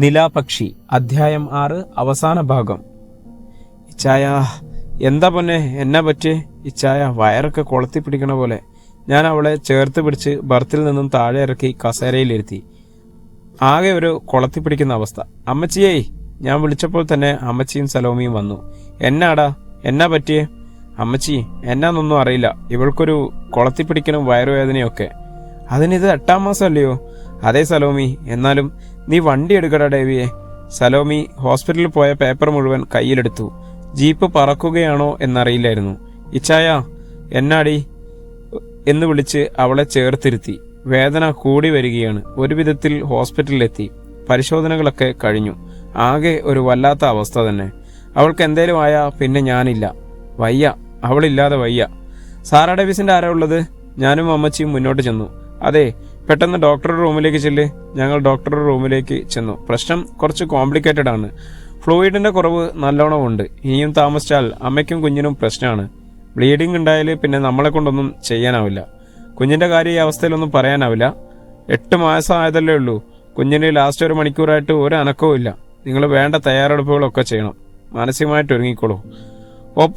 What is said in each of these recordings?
നിലാപക്ഷി അധ്യായം 6 അവസാന ഭാഗം. ഇച്ചായ, എന്താ പൊന്നെ, എന്നാ പറ്റേ? ഇച്ചായ വയറൊക്കെ കൊളത്തി പിടിക്കണ പോലെ. ഞാൻ അവളെ ചേർത്ത് പിടിച്ച് ബർത്തിൽ നിന്നും താഴെ ഇറക്കി കസേരയിലിരുത്തി. ആകെ ഒരു കൊളത്തി പിടിക്കുന്ന അവസ്ഥ. അമ്മച്ചിയേ! ഞാൻ വിളിച്ചപ്പോൾ തന്നെ അമ്മച്ചിയും സലോമിയും വന്നു. എന്നാടാ, എന്നാ പറ്റിയേ? അമ്മച്ചി, എന്നാന്നൊന്നും അറിയില്ല, ഇവൾക്കൊരു കൊളത്തി പിടിക്കലും വയറുവേദനയൊക്കെ. അതിനിത് 8ാം മാസം അല്ലയോ? അതേ സലോമി, എന്നാലും നീ വണ്ടി എടുക്കടാ ഡേവിയെ. സലോമി ഹോസ്പിറ്റലിൽ പോയ പേപ്പർ മുഴുവൻ കയ്യിലെടുത്തു. ജീപ്പ് പറക്കുകയാണോ എന്നറിയില്ലായിരുന്നു. ഇച്ചായ, എന്നാടി എന്ന് വിളിച്ച് അവളെ ചേർത്തിരുത്തി. വേദന കൂടി വരികയാണ്. ഒരു വിധത്തിൽ ഹോസ്പിറ്റലിലെത്തി. പരിശോധനകളൊക്കെ കഴിഞ്ഞു. ആകെ ഒരു വല്ലാത്ത അവസ്ഥ തന്നെ. അവൾക്ക് എന്തേലും ആയാ പിന്നെ ഞാനില്ല. വയ്യ, അവളില്ലാതെ വയ്യ. സാറാ ഡേവിസിന്റെ ആരാ ഉള്ളത്? ഞാനും അമ്മച്ചിയും മുന്നോട്ട് ചെന്നു. അതെ, പെട്ടെന്ന് ഡോക്ടറുടെ റൂമിലേക്ക് ചെല്ല്. ഞങ്ങൾ ഡോക്ടറുടെ റൂമിലേക്ക് ചെന്നു. പ്രശ്നം കുറച്ച് കോംപ്ലിക്കേറ്റഡ് ആണ്. ഫ്ലൂയിഡിന്റെ കുറവ് നല്ലോണം ഉണ്ട്. ഇനിയും താമസിച്ചാൽ അമ്മയ്ക്കും കുഞ്ഞിനും പ്രശ്നമാണ്. ബ്ലീഡിംഗ് ഉണ്ടായാൽ പിന്നെ നമ്മളെ കൊണ്ടൊന്നും ചെയ്യാനാവില്ല. കുഞ്ഞിന്റെ കാര്യം ഈ അവസ്ഥയിലൊന്നും പറയാനാവില്ല. 8 മാസം ആയതല്ലേ ഉള്ളൂ. കുഞ്ഞിന് ലാസ്റ്റ് 1 മണിക്കൂറായിട്ട് ഒരു അനക്കവും ഇല്ല. നിങ്ങൾ വേണ്ട തയ്യാറെടുപ്പുകളൊക്കെ ചെയ്യണം. മാനസികമായിട്ട് ഒരുങ്ങിക്കോളൂ.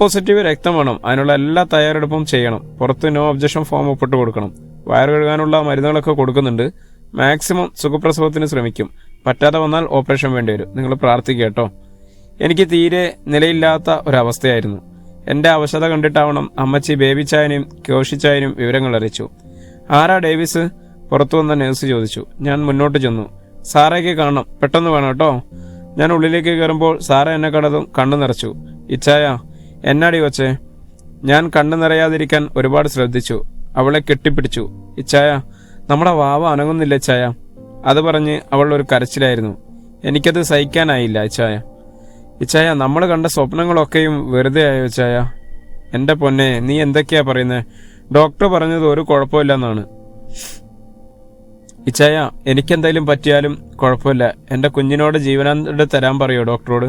പോസിറ്റീവ് രക്തം വേണം. അതിനുള്ള എല്ലാ തയ്യാറെടുപ്പും ചെയ്യണം. പുറത്ത് നോ ഒബ്ജക്ഷൻ ഫോം ഒപ്പിട്ട് കൊടുക്കണം. വയറ് കഴുകാനുള്ള മരുന്നുകളൊക്കെ കൊടുക്കുന്നുണ്ട്. മാക്സിമം സുഖപ്രസവത്തിന് ശ്രമിക്കും. പറ്റാതെ വന്നാൽ ഓപ്പറേഷൻ വേണ്ടിവരും. നിങ്ങൾ പ്രാർത്ഥിക്കുക കേട്ടോ. എനിക്ക് തീരെ നിലയില്ലാത്ത ഒരവസ്ഥയായിരുന്നു. എന്റെ അവശത കണ്ടിട്ടാവണം അമ്മച്ചി ബേബിച്ചായനും കോഷിച്ചായനും വിവരങ്ങൾ അറിയിച്ചു. ആരാ ഡേവിസ്? പുറത്തു വന്ന നേഴ്സ് ചോദിച്ചു. ഞാൻ മുന്നോട്ട് ചെന്നു. സാറേക്ക് കാണണം, പെട്ടെന്ന് വേണം കേട്ടോ. ഞാൻ ഉള്ളിലേക്ക് കയറുമ്പോൾ സാറ എന്നെ കണ്ടതും കണ്ണു നിറച്ചു. ഇച്ചായ, എന്നാടി വച്ചേ? ഞാൻ കണ്ണു നിറയാതിരിക്കാൻ ഒരുപാട് ശ്രദ്ധിച്ചു. അവളെ കെട്ടിപ്പിടിച്ചു. ഇച്ചായ, നമ്മുടെ വാവ അനങ്ങുന്നില്ല ഇച്ചായ. അത് പറഞ്ഞ് അവൾ ഒരു കരച്ചിലായിരുന്നു. എനിക്കത് സഹിക്കാനായില്ല ഇച്ചായ. ഇച്ചായ, നമ്മൾ കണ്ട സ്വപ്നങ്ങളൊക്കെയും വെറുതെ ആയോ ഇച്ചായ? എന്റെ പൊന്നെ, നീ എന്തൊക്കെയാ പറയുന്നത്? ഡോക്ടർ പറഞ്ഞത് ഒരു കുഴപ്പമില്ലെന്നാണ്. ഇച്ചായ, എനിക്കെന്തായാലും പറ്റിയാലും കുഴപ്പമില്ല. എന്റെ കുഞ്ഞിനോട് ജീവനാന്തം തരാൻ പറയോ ഡോക്ടറോട്?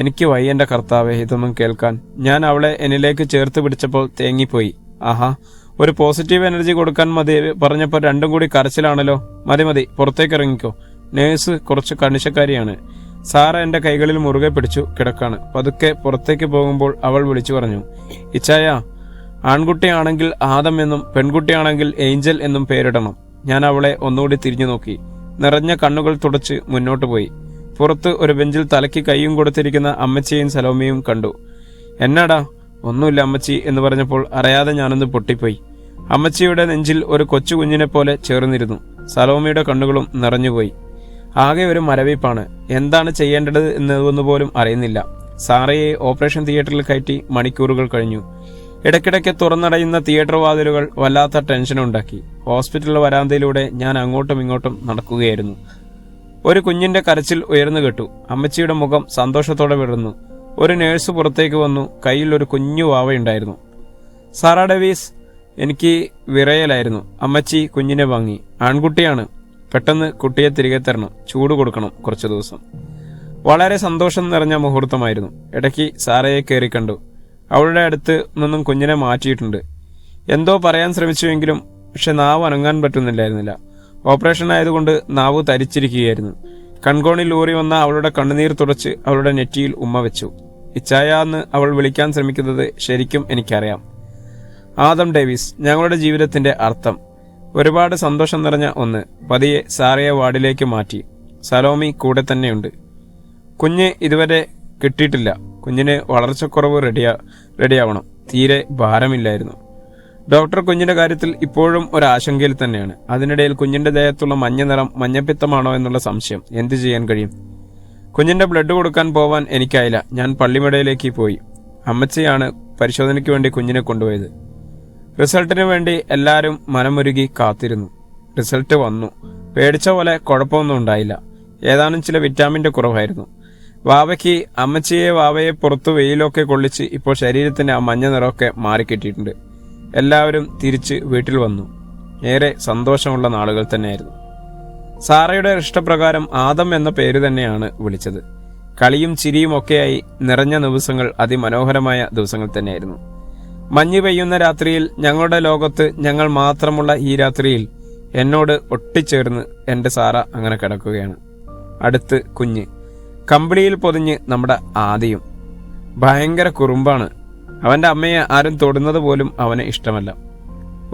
എനിക്ക് വയ്യ എന്റെ കർത്താവേ ഇതൊന്നും കേൾക്കാൻ. ഞാൻ അവളെ എന്നിലേക്ക് ചേർത്ത് പിടിച്ചപ്പോൾ തേങ്ങിപ്പോയി. ആഹാ, ഒരു പോസിറ്റീവ് എനർജി കൊടുക്കാൻ മതി പറഞ്ഞപ്പോൾ രണ്ടും കൂടി കരച്ചിലാണല്ലോ. മതി, പുറത്തേക്ക് ഇറങ്ങിക്കോ. നേഴ്സ് കുറച്ച് കണിശക്കാരിയാണ്. സാറ എന്റെ കൈകളിൽ മുറുകെ പിടിച്ചു കിടക്കാണ്. പതുക്കെ പുറത്തേക്ക് പോകുമ്പോൾ അവൾ വിളിച്ചു പറഞ്ഞു. ഇച്ചായ, ആൺകുട്ടിയാണെങ്കിൽ ആദം എന്നും പെൺകുട്ടിയാണെങ്കിൽ ഏഞ്ചൽ എന്നും പേരിടണം. ഞാൻ അവളെ ഒന്നുകൂടി തിരിഞ്ഞു നോക്കി. നിറഞ്ഞ കണ്ണുകൾ തുടച്ച് മുന്നോട്ട് പോയി. പുറത്ത് ഒരു ബെഞ്ചിൽ തലയ്ക്ക് കൈയും കൊടുത്തിരിക്കുന്ന അമ്മച്ചിയും സലോമിയും കണ്ടു. എന്നാടാ? ഒന്നുമില്ല അമ്മച്ചി എന്ന് പറഞ്ഞപ്പോൾ അറിയാതെ ഞാനൊന്ന് പൊട്ടിപ്പോയി. അമ്മച്ചിയുടെ നെഞ്ചിൽ ഒരു കൊച്ചു കുഞ്ഞിനെ പോലെ ചേർന്നിരുന്നു. സലോമിയുടെ കണ്ണുകളും നിറഞ്ഞുപോയി. ആകെ ഒരു മരവിപ്പാണ്. എന്താണ് ചെയ്യേണ്ടത് എന്നതൊന്നുപോലും അറിയുന്നില്ല. സാറയെ ഓപ്പറേഷൻ തിയേറ്ററിൽ കയറ്റി മണിക്കൂറുകൾ കഴിഞ്ഞു. ഇടയ്ക്കിടയ്ക്ക് തുറന്നടയുന്ന തിയേറ്റർ വാതിലുകൾ വല്ലാത്ത ടെൻഷനുണ്ടാക്കി. ഹോസ്പിറ്റൽ വരാന്തയിലൂടെ ഞാൻ അങ്ങോട്ടും ഇങ്ങോട്ടും നടക്കുകയായിരുന്നു. ഒരു കുഞ്ഞിന്റെ കരച്ചിൽ ഉയർന്നു കേട്ടു. അമ്മച്ചിയുടെ മുഖം സന്തോഷത്തോടെ വിടർന്നു. ഒരു നേഴ്സ് പുറത്തേക്ക് വന്നു. കയ്യിൽ ഒരു കുഞ്ഞു വാവയുണ്ടായിരുന്നു. Sarah Davis! എനിക്ക് വിറയലായിരുന്നു. അമ്മച്ചി കുഞ്ഞിനെ വാങ്ങി. ആൺകുട്ടിയാണ്. പെട്ടെന്ന് കുട്ടിയെ തിരികെ തരണം. ചൂട് കൊടുക്കണം കുറച്ചു ദിവസം. വളരെ സന്തോഷം നിറഞ്ഞ മുഹൂർത്തമായിരുന്നു. ഇടയ്ക്ക് സാറയെ കയറി കണ്ടു. അവളുടെ അടുത്ത് നിന്നും കുഞ്ഞിനെ മാറ്റിയിട്ടുണ്ട്. എന്തോ പറയാൻ ശ്രമിച്ചുവെങ്കിലും പക്ഷെ നാവ് അനങ്ങാൻ പറ്റുന്നില്ലായിരുന്നില്ല. ഓപ്പറേഷൻ ആയതുകൊണ്ട് നാവ് തരിച്ചിരിക്കുകയായിരുന്നു. കൺകോണിൽ ഊറി വന്ന അവളുടെ കണ്ണുനീർ തുടച്ച് അവളുടെ നെറ്റിയിൽ ഉമ്മ വെച്ചു. ഇച്ചായ എന്ന് അവൾ വിളിക്കാൻ ശ്രമിക്കുന്നത് ശരിക്കും എനിക്കറിയാം. ആദം ഡേവിസ്, ഞങ്ങളുടെ ജീവിതത്തിന്റെ അർത്ഥം. ഒരുപാട് സന്തോഷം നിറഞ്ഞ ഒന്ന്. പതിയെ സാറയെ വാർഡിലേക്ക് മാറ്റി. സലോമി കൂടെ തന്നെയുണ്ട്. കുഞ്ഞ് ഇതുവരെ കിട്ടിയിട്ടില്ല. കുഞ്ഞിന് വളർച്ചക്കുറവ് റെഡിയാവണം. തീരെ ഭാരമില്ലായിരുന്നു. ഡോക്ടർ കുഞ്ഞിന്റെ കാര്യത്തിൽ ഇപ്പോഴും ഒരാശങ്കയിൽ തന്നെയാണ്. അതിനിടയിൽ കുഞ്ഞിന്റെ ദേഹത്തുള്ള മഞ്ഞ നിറം മഞ്ഞപ്പിത്തമാണോ എന്നുള്ള സംശയം. എന്തു ചെയ്യാൻ കഴിയും? കുഞ്ഞിന്റെ ബ്ലഡ് കൊടുക്കാൻ പോവാൻ എനിക്കായില്ല. ഞാൻ പള്ളിമടയിലേക്ക് പോയി. അമ്മച്ചിയാണ് പരിശോധനയ്ക്ക് വേണ്ടി കുഞ്ഞിനെ കൊണ്ടുപോയത്. റിസൾട്ടിന് വേണ്ടി എല്ലാവരും മനമൊരുകി കാത്തിരുന്നു. റിസൾട്ട് വന്നു. പേടിച്ച പോലെ കുഴപ്പമൊന്നും ഉണ്ടായില്ല. ഏതാനും ചില വിറ്റാമിന്റെ കുറവായിരുന്നു. വാവയെ പുറത്തു വെയിലൊക്കെ കൊള്ളിച്ച് ഇപ്പോൾ ശരീരത്തിന്റെ ആ മഞ്ഞ നിറമൊക്കെ മാറിക്കിട്ടിയിട്ടുണ്ട്. എല്ലാവരും തിരിച്ച് വീട്ടിൽ വന്നു. ഏറെ സന്തോഷമുള്ള നാളുകൾ തന്നെയായിരുന്നു. സാറയുടെ ഇഷ്ടപ്രകാരം ആദം എന്ന പേര് തന്നെയാണ് വിളിച്ചത്. കളിയും ചിരിയും ഒക്കെയായി നിറഞ്ഞ ദിവസങ്ങൾ അതിമനോഹരമായ ദിവസങ്ങൾ തന്നെയായിരുന്നു. മഞ്ഞ് പെയ്യുന്ന രാത്രിയിൽ, ഞങ്ങളുടെ ലോകത്ത് ഞങ്ങൾ മാത്രമുള്ള ഈ രാത്രിയിൽ എന്നോട് ഒട്ടിച്ചേർന്ന് എന്റെ സാറ അങ്ങനെ കിടക്കുകയാണ്. അടുത്ത് കുഞ്ഞ്. കമ്പിളിയിൽ പൊതിഞ്ഞ് നമ്മുടെ ആദിയും. ഭയങ്കര കുറുമ്പാണ്. അവൻ്റെ അമ്മയെ ആരും തൊടുന്നത് പോലും അവന് ഇഷ്ടമല്ല.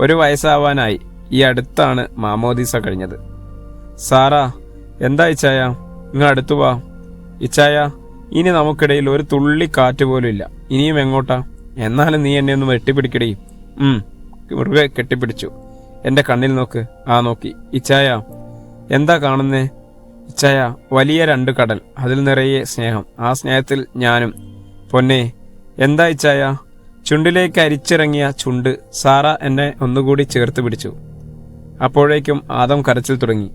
1 വയസ്സാവാനായി. ഈ അടുത്താണ് മാമോദീസ കഴിഞ്ഞത്. സാറാ, എന്താ ഇച്ചായ? ഇങ്ങ് അടുത്തു വാ. ഇച്ചായ, ഇനി നമുക്കിടയിൽ ഒരു തുള്ളി കാറ്റ് പോലും ഇല്ല. ഇനിയും എങ്ങോട്ടാ? എന്നാലും നീ എന്നെ ഒന്ന് വെട്ടിപ്പിടിക്കടി. മുറുകെ കെട്ടിപ്പിടിച്ചു. എൻ്റെ കണ്ണിൽ നോക്ക്. ആ നോക്കി. ഇച്ചായ, എന്താ കാണുന്നേ? ഇച്ചായ, വലിയ 2 കടൽ, അതിൽ നിറയെ സ്നേഹം, ആ സ്നേഹത്തിൽ ഞാനും. പൊന്നെ, എന്താ ഇച്ചായ? ചുണ്ടിലേക്ക് അരിച്ചിറങ്ങിയ ചുണ്ട്. സാറ എന്നെ ഒന്നുകൂടി ചേർത്ത് പിടിച്ചു. അപ്പോഴേക്കും ആദം കരച്ചിൽ തുടങ്ങി.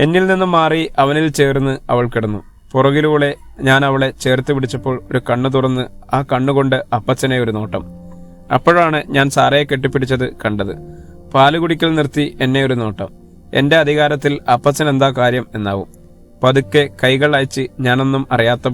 എന്നിൽ നിന്നും മാറി അവനിൽ ചേർന്ന് അവൾ കിടന്നു. പുറകിലൂടെ ഞാൻ അവളെ ചേർത്ത് പിടിച്ചപ്പോൾ ഒരു കണ്ണു തുറന്ന് ആ കണ്ണുകൊണ്ട് അപ്പച്ചനെ ഒരു നോട്ടം. അപ്പോഴാണ് ഞാൻ സാറയെ കെട്ടിപ്പിടിച്ചത് കണ്ടത്. പാല് കുടിക്കൽ നിർത്തി എന്നെ ഒരു നോട്ടം. എൻ്റെ അധികാരത്തിൽ അപ്പച്ചൻ എന്താ കാര്യം എന്നാവും. പതുക്കെ കൈകൾ അയച്ച് ഞാനൊന്നും അറിയാത്ത